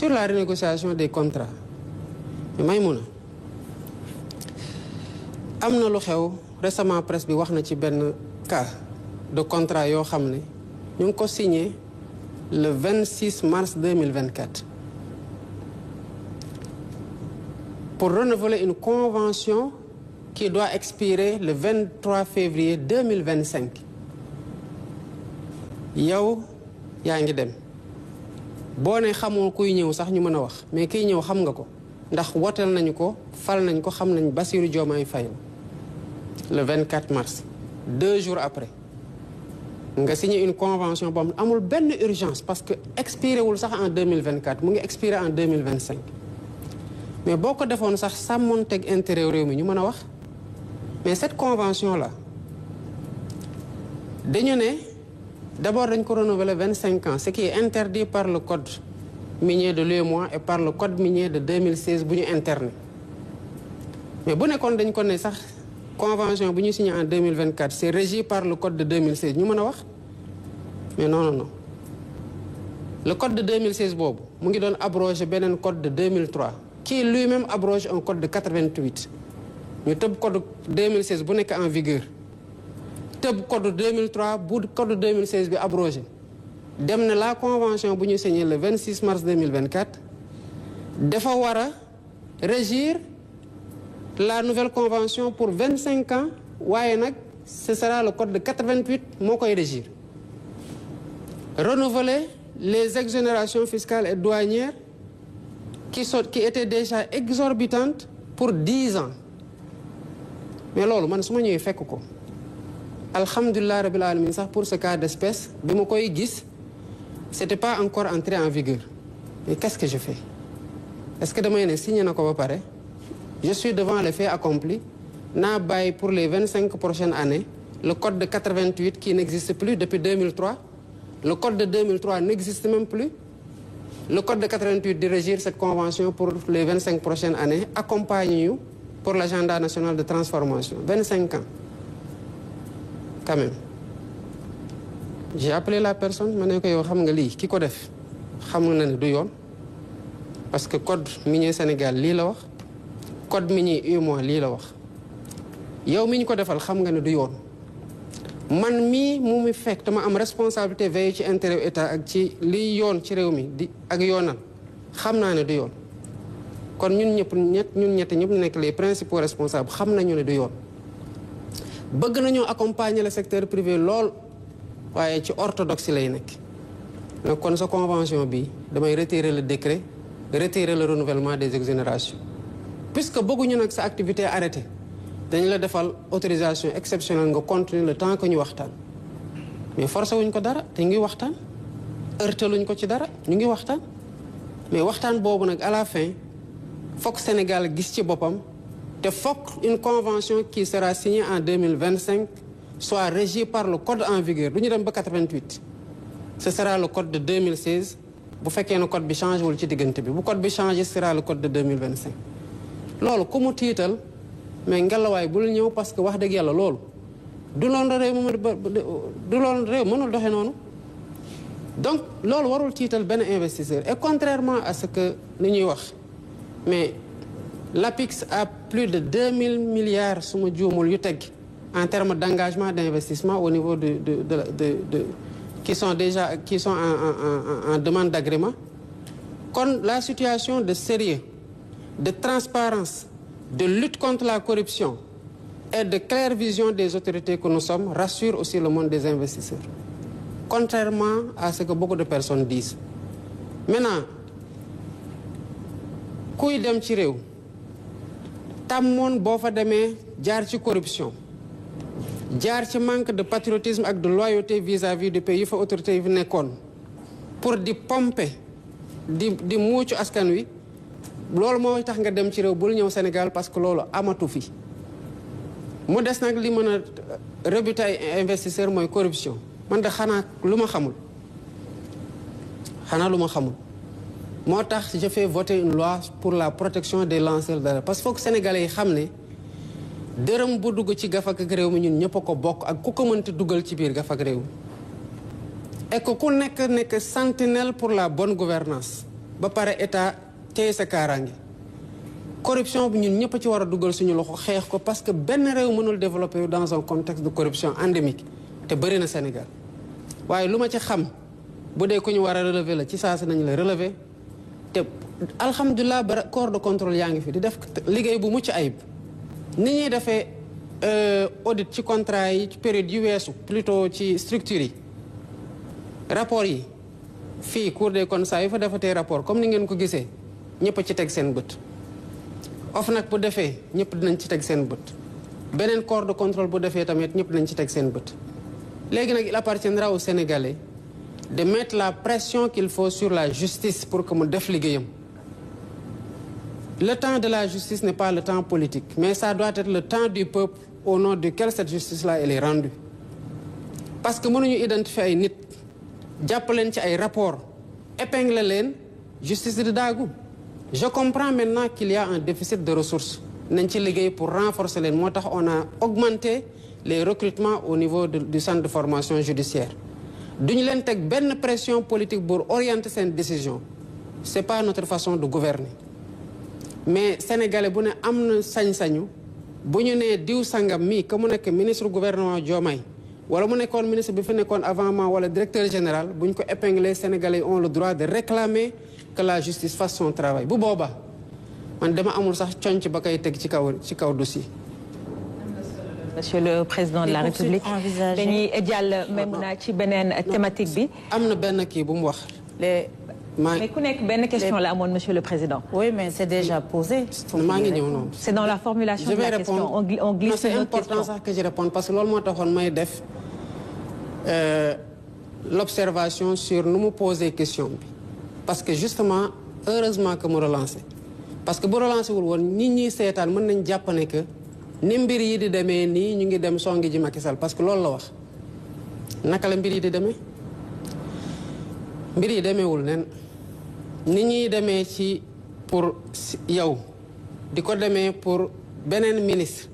sur la renégociation des contrats Maïmouna am na lu xew récemment presse bi wax na ci benn cas de contrat yoo xam ne ñu ngi ko signé le 26 mars 2024 pour renouveler une convention qui doit expirer le 23 février 2025 yow yaa ngi dem boo ne xamul kuy ñëw sax ñu mën a wax mais kiy ñëw xam nga ko ndax woteel nañu ko fal nañ ko xam nañ Bassirou Diomaye Faye le 24 mars 2 jours après nga signé une convention boo amul benn urgence parce que expiré wul sax en 2024 mu ngi expiré en 2025 mais boo ko defoon sax sàmmoonteeg intérêt réew mi ñu mën a wax mais cette convention là dañu ne d'abord dañ ko renouveler 25 ans ce qui est interdit par le code minier de l'UEMOA et par le code minier de 2016 bu ñu interné mais bu nekkoon dañ ko ne sax convention bu ñu signé en 2024 c'est régi par le code de 2016 ñu mën a wax mais non le code de 2016 boobu mu ngi doon abroger beneen code de 2003 qui lui-même abroge un code de 88 ñu tëb code 2016 bu nekk en vigueur tëb code 2003 bu code 2016 bi abrogé dem na la convention bu ñu signé le 26 mars 2024 dafa war a régir la nouvelle convention pour 25 ans waaye nag ce sera le code de 88 moo koy régir renouveler les exonérations fiscales et douanières qui étaient déjà exorbitantes pour 10 ans mais loolu man su ma ñëwee fekk ko alhamdulilah rabbil alamin sax pour ce cas d'espèce bi ma koy gis c'était pas encore entré en vigueur mais qu'est-ce que je fais est-ce que damay ne signé na ko ba pare je suis devant les faits accomplis naa bàyyi pour les 25 prochaines années le code de 88 qui n'existe plus depuis 2003 le code de 2003 n'existe même plus le code de 88 de régir cette convention pour les 25 prochaines années accompagne ñu pour l'agenda national de transformation 25 ans quand même j'ai appelé la personne ma ne ko yow xam nga lii ki ko def xam na ne du yoon parce que code minier Sénégal lii la wax code minier UEMOA lii la wax yow mi ñu ko defal xam nga ne du yoon man mii mu mi fekk dama am responsabilité veiller ci intérêt état ak ci liy yoon ci réew mi di ak yoonal xam naa ne du yoon kon ñun ñett ñëpp nekk les principaux responsables xam nañu ne du yoon bëgg nañoo accompagner le secteur privé lool waaye ci orthodoxie lay nekk donc kon sa convention bi damay retirer le décret retirer le renouvellement des exonérations puisque bëgguñu nag sa activité arrêtée dañ la defal autorisation exceptionnelle nga continuer le temps que ñu waxtaan mais forcé wuñ ko dara te ñu ngi waxtaan heurteluñ ko ci dara ñu ngi waxtaan mais waxtaan boobu nag à la fin fokk Sénégal gis ci boppam te fokk une convention qui sera signée en 2025 soit régie par le code en vigueur du ñu dem ba 88 ce sera le code de 2016 bu fekkee ne code bi changé wul ci diggante bi bu code bi changé ce sera le code de 2025 loolu ku mu tiital mais ngelawaay bul ñëw parce que wax dëgg yàlla loolu du loolu réew mënul doxe noonu donc loolu warul tiital benn investisseur et contrairement à ce que li ñuy wax mais l'APIX a plus de 2000 milliards su ma juumul yu teg en termes d'engagement d'investissement au niveau de qui sont en demande d'agrément kon la situation de sérieux de transparence de lutte contre la corruption et de claire vision des autorités que nous sommes rassure aussi le monde des investisseurs contrairement à ce que beaucoup de personnes disent maintenant kuy dem ci réew tàmmoon boo fa demee jaar ci corruption jaar ci manque de patriotisme ak de loyauté vis-à-vis du pays yi fa autorités yi fi nekkoon pour di pomper di muucu askan wi loolu moo tax nga dem ci réew bul ñëw Sénégal parce que loolu amatu fi mu des nag li mën a rebuter ay investisseurs mooy corruption man de xanaa lu ma xamul moo tax je fais voter une loi pour la protection des lanceurs d'alerte parce que foog Sénégalais yi xam ne dërëm bu dugg ci gafak ak réew mi ñun ñëpp a ko bokk ak ku ko mënti dugal ci biir gafak réew mi et que ku nekk sentinelle pour la bonne gouvernance ba pare état téye sa kaaraange corruption bi ñun ñëpp a ci war a dugal suñu loxo xeex ko parce que benn réew mënul développer dans un contexte de corruption endémique te bëri na Sénégal waaye lu ma ci xam bu dee ku ñu war a relever la ci saa si nañu la relever te alhamdulilah ba corps de contrôle yaa ngi fi di def liggéey bu mucc ayib ni ñuy defee audit ci contrat yi ci période yu weesu plutôt ci structure yi rapport yi fii Cour des comptes saa yu fa defatee rapport comme ni ngeen ko gisee ñëpp a ci teg seen bët OFNAC bu defee ñëpp dinañ ci teg seen bët beneen corps de contrôle bu defee tamit ñëpp dinañ ci teg seen bët léegi nag il appartiendra aux Sénégalais de mettre la pression qu'il faut sur la justice pour que mu def liggéeyam le temps de la justice n'est pas le temps politique mais ça doit être le temps du peuple au nom duquel cette justice-là elle est rendue parce que mënuñu identifier ay nit jàpp leen ci ay rapport épingler leen justice di daagu je comprends maintenant qu'il y a un déficit de ressources nañ ci liggéey pour renforcer leen moo tax on a augmenté les recrutements au niveau du centre de formation judiciaire duñu leen teg benn pression politique pour orienter seen décision c'est pas notre façon de gouverner mais sénégalais bu ne am na sañ-sañu bu ñu nee diw sangam mii que mu nekk ministre gouvernement Diomaye wala mu nekkoon ministre bi fi nekkoon avant moi wala directeur général bu ñu ko épingler sénégalais ont le droit de réclamer que la justice fasse son travail bu boobaa man dama amul sax conc ba koy teg ci kaw dossier. Monsieur le Président de la République dañuy jàll même naa ci beneen thématique bi. am na benn kii bu mu wax. mais ku nekk benn question la amoon Monsieur le Président. oui mais c'est déjà posé. maa ngi ñëw noonu. c'est dans la formulation de la question on glisse. c'est important sax que je réponde parce que loolu moo taxoon may def l'observation sur nu mu poser question bi parce que justement heureusement que mu relancé parce que bu relancé wul woon nit ñi seetaan mën nañ jàpp ne que ni mbir yi di demee nii ñu ngi dem songi ji Macky Sall parce que loolu la wax naka la mbir yi di demee mbir yi demeewul nen ni ñuy demee ci pour yow di ko demee pour beneen ministre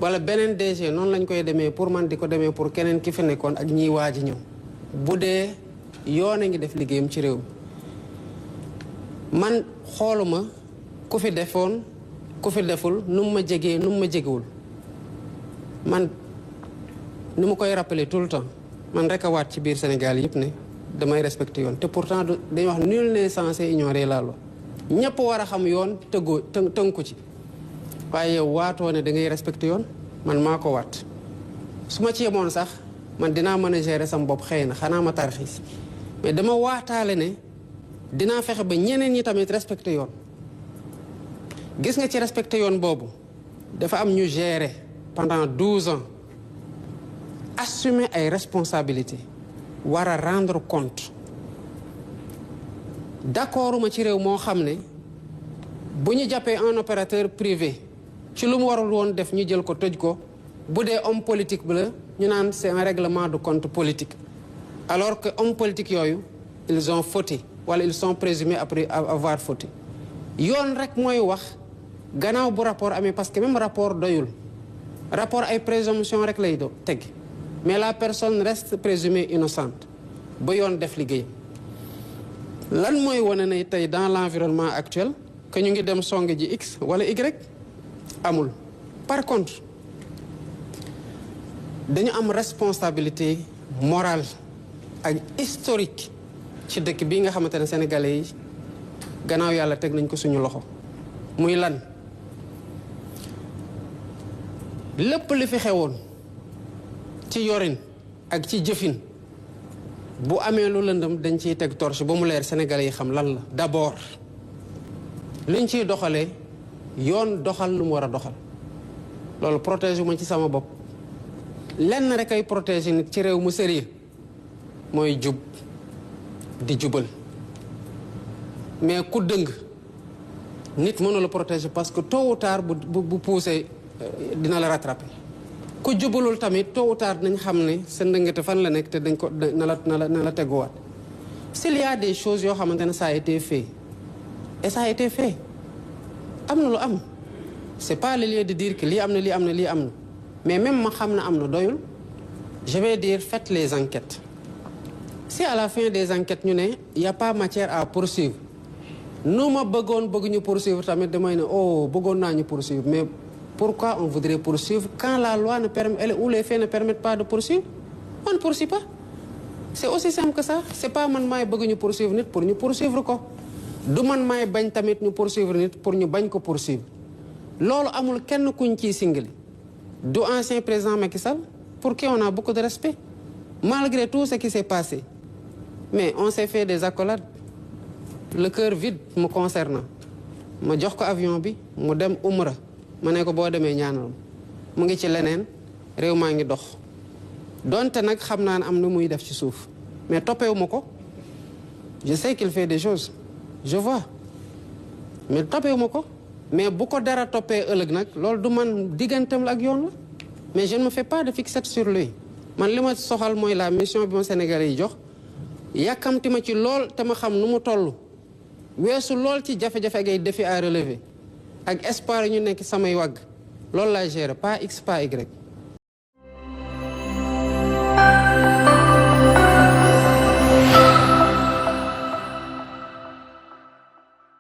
wala beneen DG noonu lañ koy demee pour man di ko demee pour keneen ki fi nekkoon ak ñiy waaj a ñëw bu dee yoon a ngi def liggéeyam ci réew mi man xooluma ku fi defoon ku fi deful nu mu ma jegee nu mu ma jegewul man ni mu koy rappeler tout le temps man rek a waat ci biir Sénégal yëpp ne damay respecter yoon te pourtant dañuy wax nul n'est censé ignorer la loi ñëpp war a xam yoon tënku ci waaye yow waatoo ne da ngay respecter yoon man maa ko waat su ma ci yemoon sax man dinaa mën a gérer sam bopp xëy na xanaa ma tarxiis mais dama waataale ne dinaa fexe ba ñeneen ñi tamit respecter yoon gis nga ci respecter yoon boobu dafa am ñu gérer pendant 12 ans assumer ay responsabilités war a rendre compte d'accorduma ci réew moo xam ne bu ñu jàppee un opérateur privé ci lu mu warul woon def ñu jël ko tëj ko bu dee homme politique bi la ñu naan c'est un règlement de compte politique alors que homme politique yooyu ils ont fauté wala ils sont présumés après avoir fauté yoon rek mooy wax gannaaw bu rapport amee parce que même rapport doyul rapport ay présomption rek lay do teg mais la personne reste présumée innocente ba yoon def liggéey lan mooy wane ne tey dans l'environnement actuel que ñu ngi dem song ji X wala Y amul par contre dañu am responsabilité morale ak historique ci dëkk bi nga xamante ne sénégalais yi gannaaw yàlla teg nañ ko suñu loxo muy lan lépp li fi xewoon ci yorin ak ci jëfin bu amee lu lëndëm dañ ciy teg torche ba mu leer sénégalais yi xam lan la d'abord liñ ciy doxalee yoon doxal lu mu war a doxal loolu protéger ma ci sama bopp lenn rek ay protéger nit ci réew mu sérieux mooy jub di jubal mais ku dëng nit mënu la protéger parce que tôt ou tard bu poussé dina la rattraper ku jubalul tamit tôt ou tard nañ xam ne sa ndëngate fan la nekk te dañ ko na la teguwaat s'il y a des choses yoo xamante ne ça a été fait et ça a été fait am na lu am c'est pas le lieu de dire que lii am na lii am na lii am na mais même ma xam na am na doyul je vais dire faites les enquêtes si à la fin des enquêtes ñu ne y a pas matière à poursuivre nu ma bëgg ñu poursuivre tamit damay ne oh bëggoon naa ñu poursuivre mais pourquoi on voudrait poursuivre quand la loi ne permet ou les faits ne permettent pas de poursuivre? On ne poursuit pas. C'est aussi simple que ça. C'est pas man maay bëgg ñu poursuivre nit pour ñu poursuivre ko. Du man maay bañ tamit ñu poursuivre nit pour ñu bañ ko poursuivre. Loolu amul kenn kuñ ciy singali. Du ancien président Macky Sall pour qui on a beaucoup de respect. Malgré tout ce qui s'est passé. Mais on s'est fait des accolades. Le cœur vide me concernant. Ma jox ko avion bi mu dem Umra. Ma ne ko boo demee ñaanal mu ngi ci leneen réew maa ngi dox. Donte nag xam naa ne am na muy def ci suuf mais toppewu ma ko. Je sais qu'il fait des choses. Je vois. Mais toppewu ma ko. Mais bu ko dara toppee ëllëg nag loolu du man digganteem la ak yoon la. Mais je ne me fais pas de fixette sur lui. Man li ma soxal mooy la mission bi ma Sénégalais yi jox. Yàkkamti ma ci lool te ma xam nu mu toll. Weesu lool ci jafe-jafe ngay défi à relever. Ak espoir yi ñu nekk samay wagg. Loolu laay gérer pas X pas Y.